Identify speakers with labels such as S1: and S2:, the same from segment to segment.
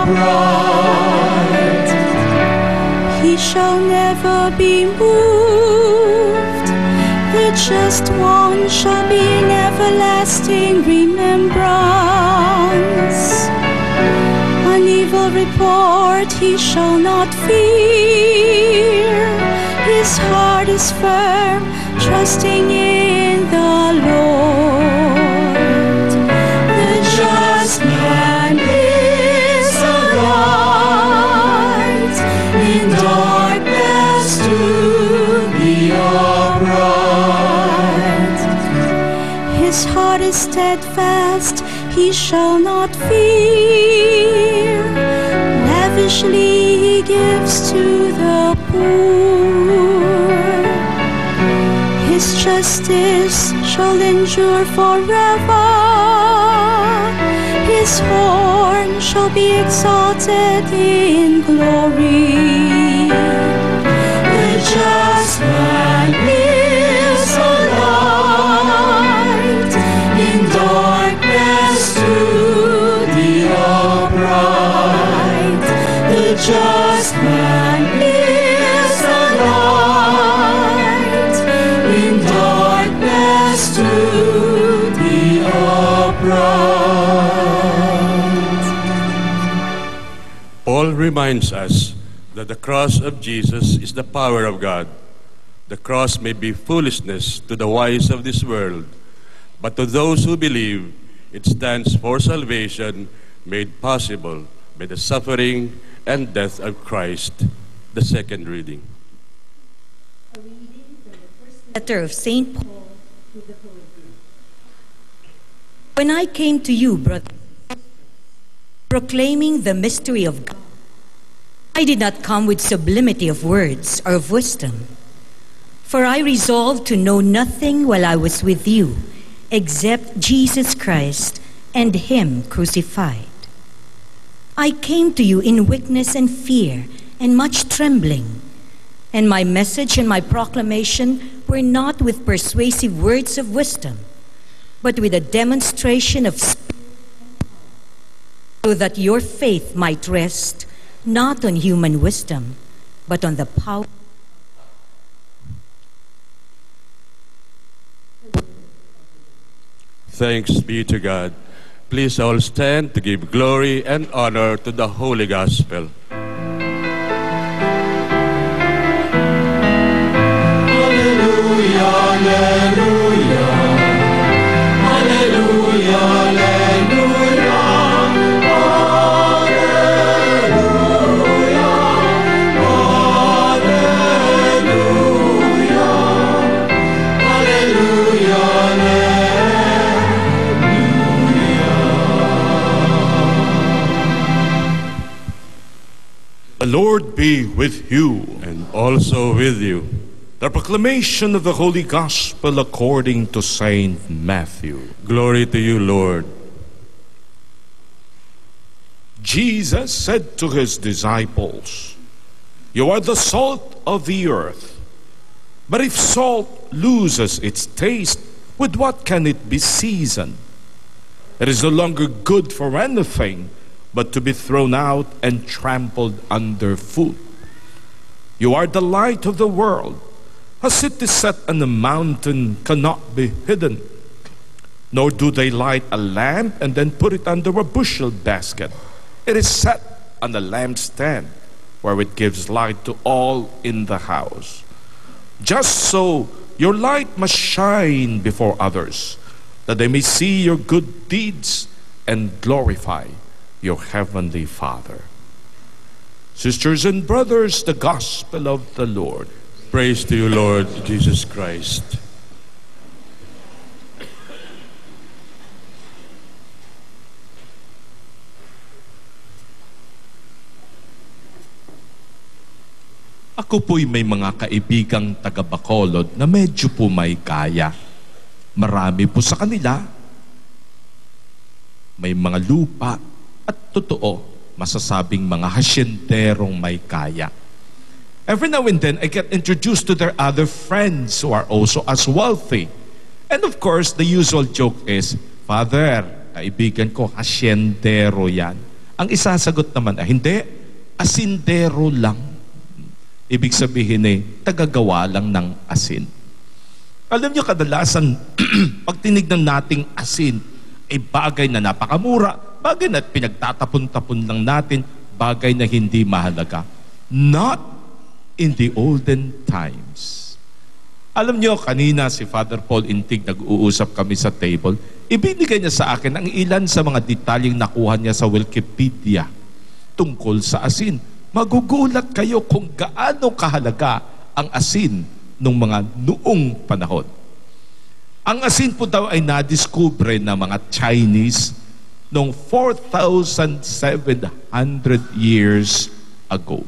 S1: upright. He shall never be moved. The just one shall be in everlasting remembrance. An evil report he shall not fear. His heart is firm, trusting in the Lord. The just man is a light in darkness to the upright. His heart is steadfast, he shall not fear. Lavishly he gives to the poor. His justice shall endure forever. His horn shall be exalted in glory. The just man is a light in darkness to the upright. The just man is a light in darkness to the upright.
S2: Paul reminds us that the cross of Jesus is the power of God. The cross may be foolishness to the wise of this world, but to those who believe, it stands for salvation made possible by the suffering and death of Christ. The second reading.
S3: A reading from the first letter of St. Paul to the Philippians. When I came to you, brothers, proclaiming the mystery of God, I did not come with sublimity of words or of wisdom, for I resolved to know nothing while I was with you, except Jesus Christ and Him crucified. I came to you in weakness and fear and much trembling, and my message and my proclamation were not with persuasive words of wisdom, but with a demonstration of spirit, so that your faith might rest not on human wisdom, but on the power.
S2: Thanks be to God. Please all stand to give glory and honor to the Holy Gospel.
S1: Alleluia, alleluia. Alleluia, alleluia. Alleluia, alleluia. Alleluia,
S4: The Lord be with you.
S2: And also with you.
S4: The proclamation of the Holy Gospel according to Saint Matthew.
S2: Glory to you, Lord.
S4: Jesus said to his disciples, "You are the salt of the earth. But if salt loses its taste, with what can it be seasoned? It is no longer good for anything but to be thrown out and trampled underfoot. You are the light of the world. A city set on a mountain cannot be hidden. Nor do they light a lamp and then put it under a bushel basket. It is set on a lampstand, where it gives light to all in the house. Just so your light must shine before others, that they may see your good deeds and glorify your heavenly Father." Sisters and brothers, the Gospel of the Lord.
S2: Praise to you, Lord Jesus Christ.
S5: Ako po'y may mga kaibigang taga-Bacolod na medyo po may kaya. Marami po sa kanila. May mga lupa at totoo, masasabing mga hasyenterong may kaya. Every now and then, I get introduced to their other friends who are also as wealthy. And of course, the usual joke is, "Father, kaibigan ko, hasyentero yan." Ang isasagot naman ay, hindi, asindero lang. Ibig sabihin tagagawa lang ng asin. Alam niyo, kadalasan, pag tinignan nating asin, ay bagay na napakamura, bagay na pinagtatapon-tapon lang natin, bagay na hindi mahalaga. Not in the olden times. Alam niyo, kanina si Father Paul Intig, nag-uusap kami sa table, ibinigay niya sa akin ang ilan sa mga detalyeng nakuha niya sa Wikipedia tungkol sa asin. Magugulat kayo kung gaano kahalaga ang asin nung mga noong panahon. Ang asin po daw ay nadiskubre ng mga Chinese noong 4,700 years ago.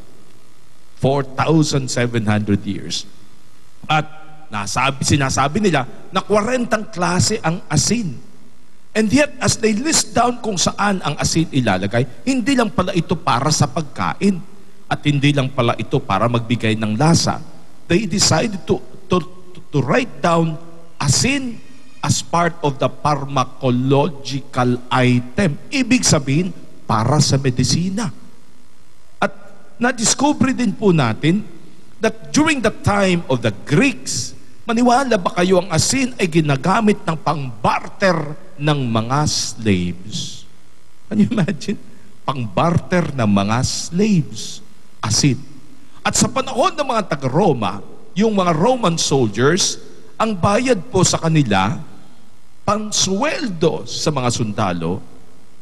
S5: 4,700 years. At sinasabi nila na 40 klase ang asin. And yet, as they list down kung saan ang asin ilalagay, hindi lang pala ito para sa pagkain at hindi lang pala ito para magbigay ng lasa. They decided to write down asin as part of the pharmacological item. Ibig sabihin, para sa medisina. At na-discover din po natin that during the time of the Greeks, maniwala ba kayo ang asin ay ginagamit ng pang-barter ng mga slaves? Can you imagine? Pang-barter ng mga slaves. Asin. At sa panahon ng mga taga-Roma, yung mga Roman soldiers, ang bayad po sa kanila, pansweldo sa mga sundalo,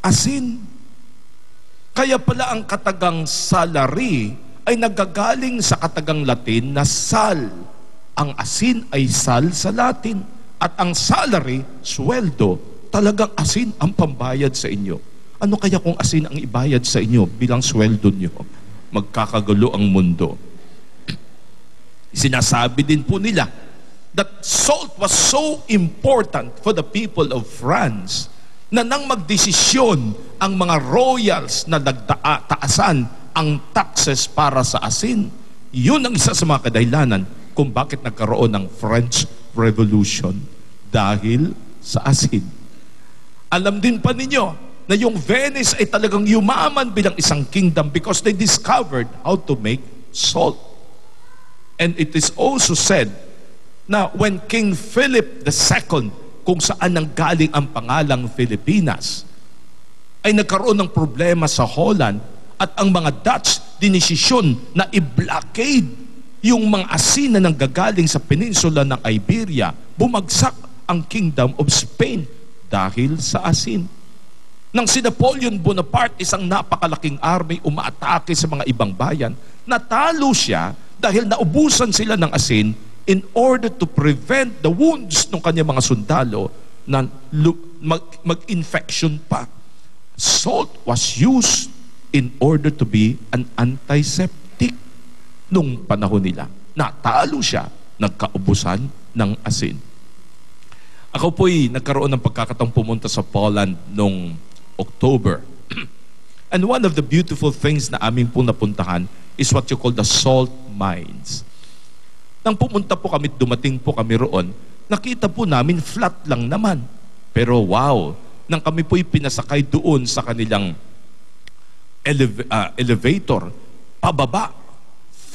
S5: asin. Kaya pala ang katagang salary ay nagagaling sa katagang Latin na sal. Ang asin ay sal sa Latin. At ang salary, sweldo, talagang asin ang pambayad sa inyo. Ano kaya kung asin ang ibayad sa inyo bilang sweldo nyo? Magkakagulo ang mundo. Sinasabi din po nila that salt was so important for the people of France na nang magdesisyon ang mga royals na nagtaasan ang taxes para sa asin, yun ang isa sa mga kadahilanan kung bakit nagkaroon ng French Revolution, dahil sa asin. Alam din pa ninyo na yung Venice ay talagang yumaman bilang isang kingdom because they discovered how to make salt. And it is also said na when King Philip II, kung saan nanggaling ang pangalang Filipinas, ay nagkaroon ng problema sa Holland at ang mga Dutch dinesisyon na i-blockade yung mga asin na nanggagaling sa peninsula ng Iberia, bumagsak ang Kingdom of Spain dahil sa asin. Nang si Napoleon Bonaparte, isang napakalaking army, umaatake sa mga ibang bayan, natalo siya dahil naubusan sila ng asin in order to prevent the wounds ng kanyang mga sundalo na mag-infection pa. Salt was used in order to be an antiseptic nung panahon nila. Natalo siya, nagkaubusan ng asin. Ako po'y nagkaroon ng pagkakataong pumunta sa Poland nung October. And one of the beautiful things na aming pong napuntahan is what you call the salt mines. Nang pumunta po kami, dumating po kami roon, nakita po namin flat lang naman. Pero wow, nang kami po'y pinasakay doon sa kanilang elevator, pababa,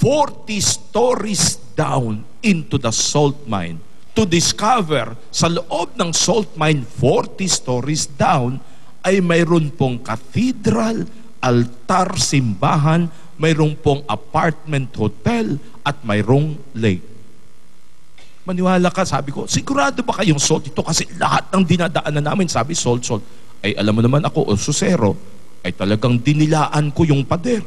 S5: 40 stories down into the salt mine to discover sa loob ng salt mine, 40 stories down, ay mayroon pong cathedral, altar, simbahan, mayroon pong apartment hotel, at mayroong lake. Maniwala ka, sabi ko, sigurado ba kayong salt ito? Kasi lahat ng dinadaanan namin, sabi salt. Ay alam mo naman ako, susero, ay talagang dinilaan ko yung pader.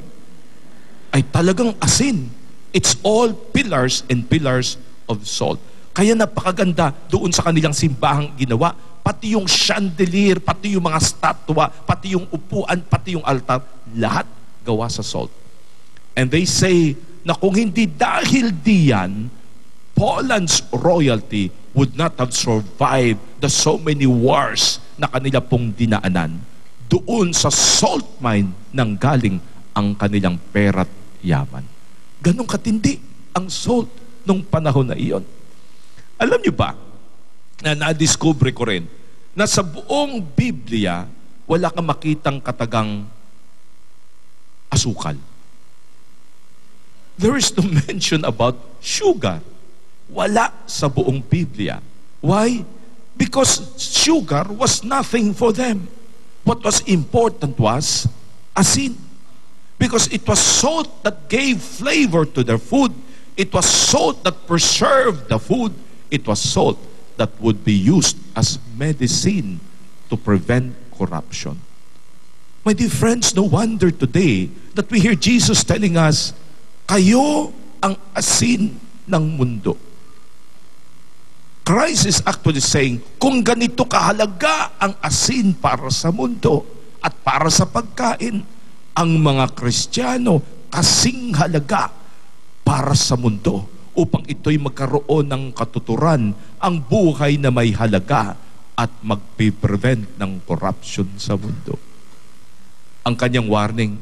S5: Ay talagang asin. It's all pillars and pillars of salt. Kaya napakaganda doon sa kanilang simbahang ginawa. Pati yung chandelier, pati yung mga statwa, pati yung upuan, pati yung altar, lahat gawa sa salt. And they say na kung hindi dahil diyan, Poland's royalty would not have survived the so many wars na kanila pong dinaanan. Doon sa salt mine nang galing ang kanilang pera't yaman. Ganong katindi ang salt nung panahon na iyon. Alam niyo ba, na na-discover ko rin na sa buong Biblia, wala kang makitang katagang asukal. There is no mention about sugar. Wala sa buong Biblia. Why? Because sugar was nothing for them. What was important was asin. Because it was salt that gave flavor to their food. It was salt that preserved the food. It was salt that would be used as medicine to prevent corruption. My dear friends, no wonder today that we hear Jesus telling us, kayo ang asin ng mundo. Christ is actually saying, kung ganito kahalaga ang asin para sa mundo at para sa pagkain, ang mga Kristiyano kasing halaga para sa mundo upang ito'y magkaroon ng katuturan ang buhay na may halaga at magpiprevent ng corruption sa mundo. Ang kanyang warning,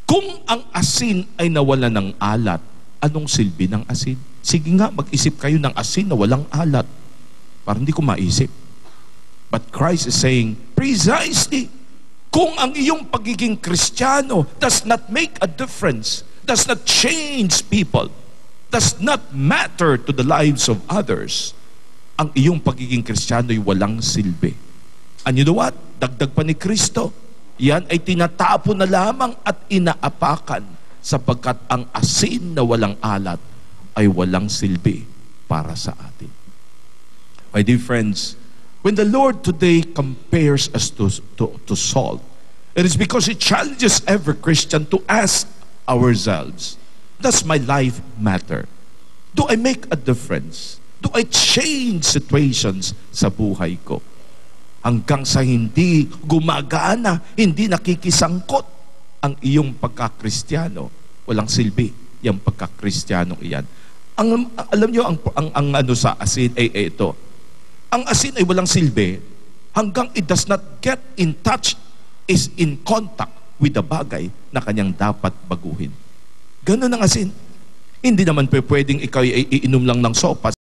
S5: kung ang asin ay nawala ng alat, anong silbi ng asin? Sige nga, mag-isip kayo ng asin na walang alat. Parang hindi ko maisip. But Christ is saying, precisely, kung ang iyong pagiging Kristiyano does not make a difference, does not change people, does not matter to the lives of others, ang iyong pagiging Kristiyano ay walang silbi. And you know what? Dagdag pa ni Kristo, yan ay tinatapon na lamang at inaapakan sapagkat ang asin na walang alat ay walang silbi para sa atin. My dear friends, when the Lord today compares us to salt, it is because He challenges every Christian to ask ourselves, does my life matter? Do I make a difference? Do I change situations sa buhay ko? Hanggang sa hindi gumagana, hindi nakikisangkot ang iyong pagka-Kristiyano, walang silbi yung pagka-Kristiyano iyan. Alam niyo ang ano sa asin ay ito. Ang asin ay walang silbi hanggang it does not get in touch, is in contact with the bagay na kanyang dapat baguhin. Ganun ang asin. Hindi naman pwedeng ikaw iinom lang ng sopa